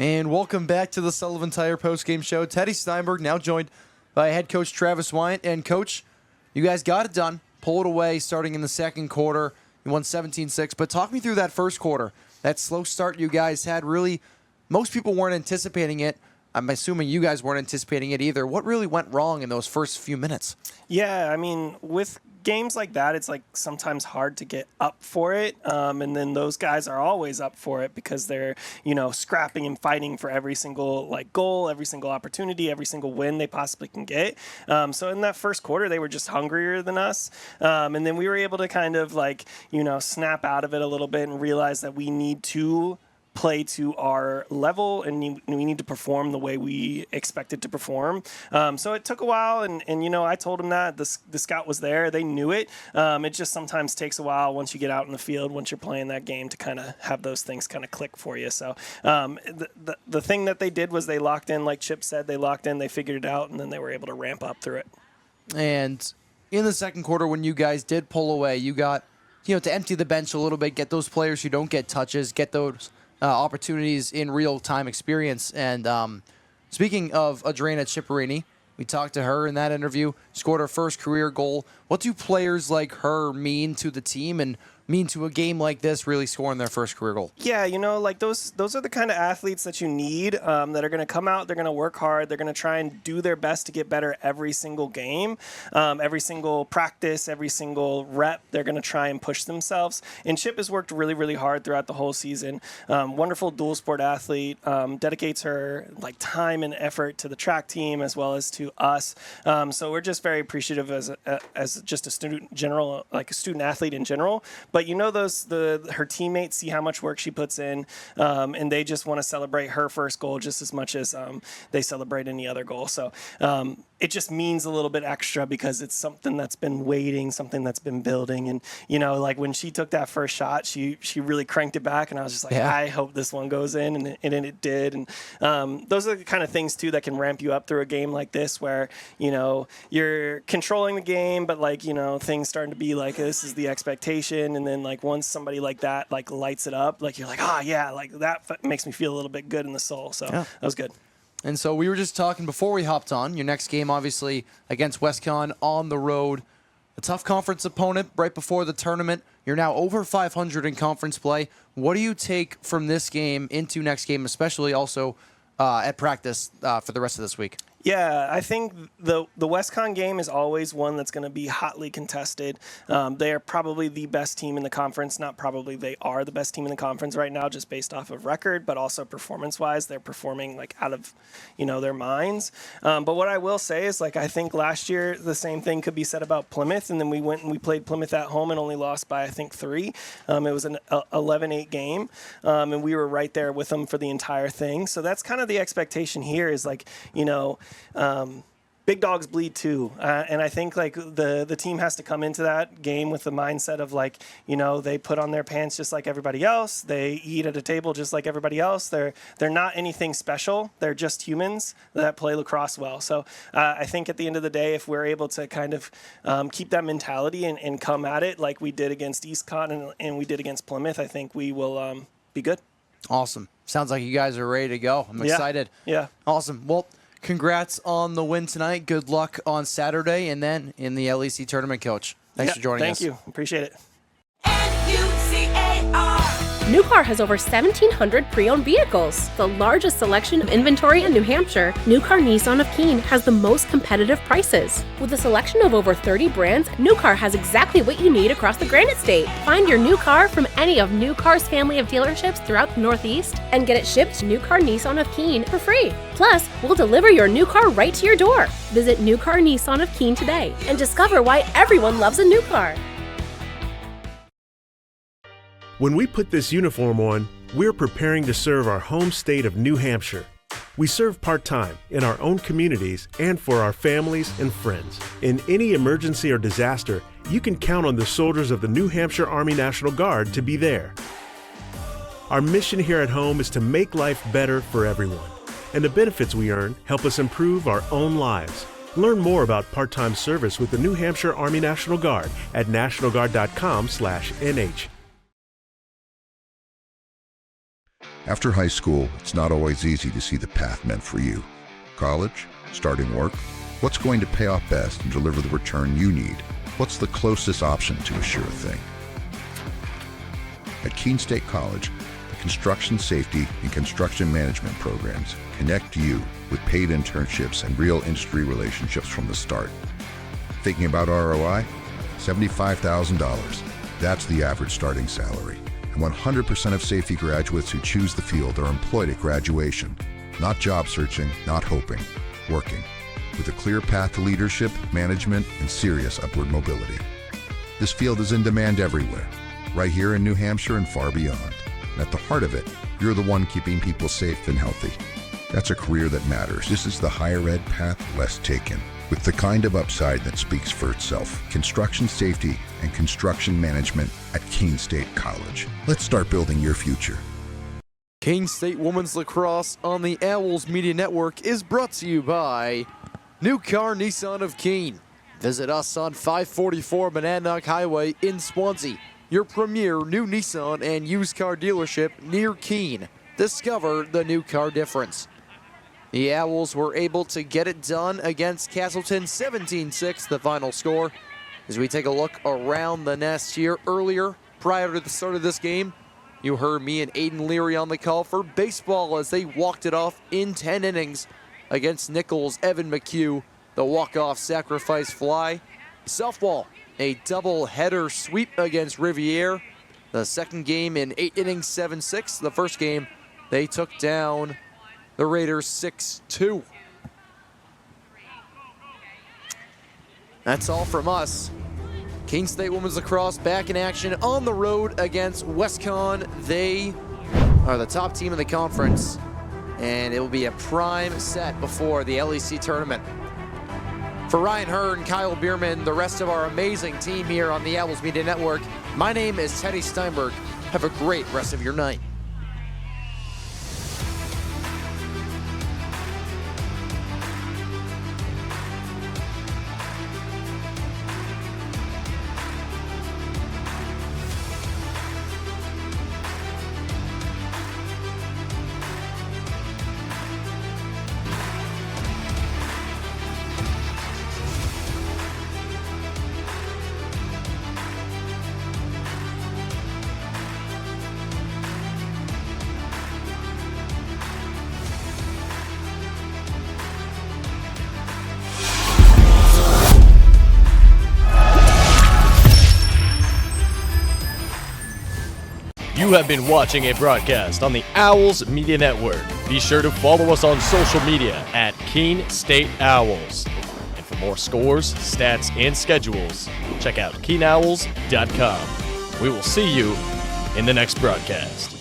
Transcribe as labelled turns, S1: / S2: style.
S1: And welcome back to the Sullivan Tire Postgame Show. Teddy Steinberg now joined by head coach Travis Wyant. And coach, you guys got it done. Pulled away starting in the second quarter. You won 17-6. But talk me through that first quarter. That slow start you guys had. Really, most people weren't anticipating it. I'm assuming you guys weren't anticipating it either. What really went wrong in those first few minutes?
S2: Yeah, I mean, with games like that, it's like sometimes hard to get up for it. And then those guys are always up for it because they're, scrapping and fighting for every single goal, every single opportunity, every single win they possibly can get. So in that first quarter, they were just hungrier than us. And then we were able to kind of snap out of it a little bit and realize that we need to play to our level and we need to perform the way we expected to perform. So it took a while and I told them that the scout was there. They knew it. It just sometimes takes a while once you get out in the field, once you're playing that game to kind of have those things kind of click for you. So the thing that they did was they locked in, like Chip said, they figured it out and then they were able to ramp up through it.
S1: And in the second quarter, when you guys did pull away, you got, to empty the bench a little bit, get those players who don't get touches, get those opportunities in real-time experience. And speaking of Adriana Ciparini, we talked to her in that interview, scored her first career goal. What do players like her mean to the team and mean to a game like this, really scoring their first career goal?
S2: Yeah, those are the kind of athletes that you need that are going to come out, they're going to work hard, they're going to try and do their best to get better every single game, every single practice, every single rep, they're going to try and push themselves. And Chip has worked really, really hard throughout the whole season. Wonderful dual sport athlete, dedicates her time and effort to the track team as well as to us. So we're just very appreciative as just a student general, like a student athlete in general. But her teammates see how much work she puts in, and they just want to celebrate her first goal just as much as they celebrate any other goal. So it just means a little bit extra because it's something that's been waiting, something that's been building. And, when she took that first shot, she really cranked it back. And I was just like, yeah. I hope this one goes in. And it did. And those are the kind of things, too, that can ramp you up through a game like this where, you're controlling the game, but, things starting to be like, this is the expectation. And then, once somebody like that, lights it up, you're like, oh, yeah, that makes me feel a little bit good in the soul. So yeah. That was good.
S1: And so we were just talking before we hopped on. Your next game, obviously, against WestCon on the road. A tough conference opponent right before the tournament. You're now over 500 in conference play. What do you take from this game into next game, especially also at practice for the rest of this week?
S2: Yeah, I think the WestCon game is always one that's going to be hotly contested. They are probably the best team in the conference. Not probably, they are the best team in the conference right now just based off of record, but also performance-wise. They're performing out of, their minds. But what I will say is I think last year the same thing could be said about Plymouth, and then we went and we played Plymouth at home and only lost by, I think, 3. It was an 11-8 game, and we were right there with them for the entire thing. So that's kind of the expectation here is big dogs bleed too, and I think the team has to come into that game with the mindset of they put on their pants just like everybody else. They eat at a table just like everybody else. They're not anything special. They're just humans that play lacrosse well. So I think at the end of the day, if we're able to kind of keep that mentality and come at it like we did against EastCon and we did against Plymouth, I think we will be good.
S1: Awesome. Sounds like you guys are ready to go. I'm excited.
S2: Yeah.
S1: Awesome. Well, congrats on the win tonight. Good luck on Saturday and then in the LEC tournament, Coach. Thanks for joining us.
S2: Thank you. Appreciate it.
S3: New Car has over 1,700 pre-owned vehicles, the largest selection of inventory in New Hampshire. New Car Nissan of Keene has the most competitive prices. With a selection of over 30 brands, New Car has exactly what you need across the Granite State. Find your new car from any of New Car's family of dealerships throughout the Northeast and get it shipped to New Car Nissan of Keene for free. Plus, we'll deliver your new car right to your door. Visit New Car Nissan of Keene today and discover why everyone loves a new car.
S4: When we put this uniform on, we're preparing to serve our home state of New Hampshire. We serve part-time in our own communities and for our families and friends. In any emergency or disaster, you can count on the soldiers of the New Hampshire Army National Guard to be there. Our mission here at home is to make life better for everyone, and the benefits we earn help us improve our own lives. Learn more about part-time service with the New Hampshire Army National Guard at nationalguard.com/nh.
S5: After high school, it's not always easy to see the path meant for you. College? Starting work? What's going to pay off best and deliver the return you need? What's the closest option to a sure thing? At Keene State College, the construction safety and construction management programs connect you with paid internships and real industry relationships from the start. Thinking about ROI? $75,000. That's the average starting salary. And 100% of safety graduates who choose the field are employed at graduation. Not job searching, not hoping, working. With a clear path to leadership, management, and serious upward mobility. This field is in demand everywhere, right here in New Hampshire and far beyond. And at the heart of it, you're the one keeping people safe and healthy. That's a career that matters. This is the higher ed path less taken, with the kind of upside that speaks for itself. Construction safety and construction management at Keene State College. Let's start building your future.
S1: Keene State Women's Lacrosse on the Owls Media Network is brought to you by New Car Nissan of Keene. Visit us on 544 Monadnock Highway in Swansea, your premier new Nissan and used car dealership near Keene. Discover the new car difference. The Owls were able to get it done against Castleton, 17-6, the final score. As we take a look around the nest here earlier, prior to the start of this game, you heard me and Aiden Leary on the call for baseball as they walked it off in 10 innings against Nichols. Evan McHugh, the walk-off sacrifice fly. Softball, a double-header sweep against Riviere. The second game in 8 innings, 7-6. The first game, they took down the Raiders 6-2. That's all from us. Keene State Women's Lacrosse back in action on the road against WestCon. They are the top team in the conference, and it will be a prime set before the LEC tournament. For Ryan Hurd and Kyle Bierman, the rest of our amazing team here on the Owls Media Network, my name is Teddy Steinberg. Have a great rest of your night.
S6: You have been watching a broadcast on the Owls Media Network. Be sure to follow us on social media at Keene State Owls. And for more scores, stats, and schedules, check out KeeneOwls.com. We will see you in the next broadcast.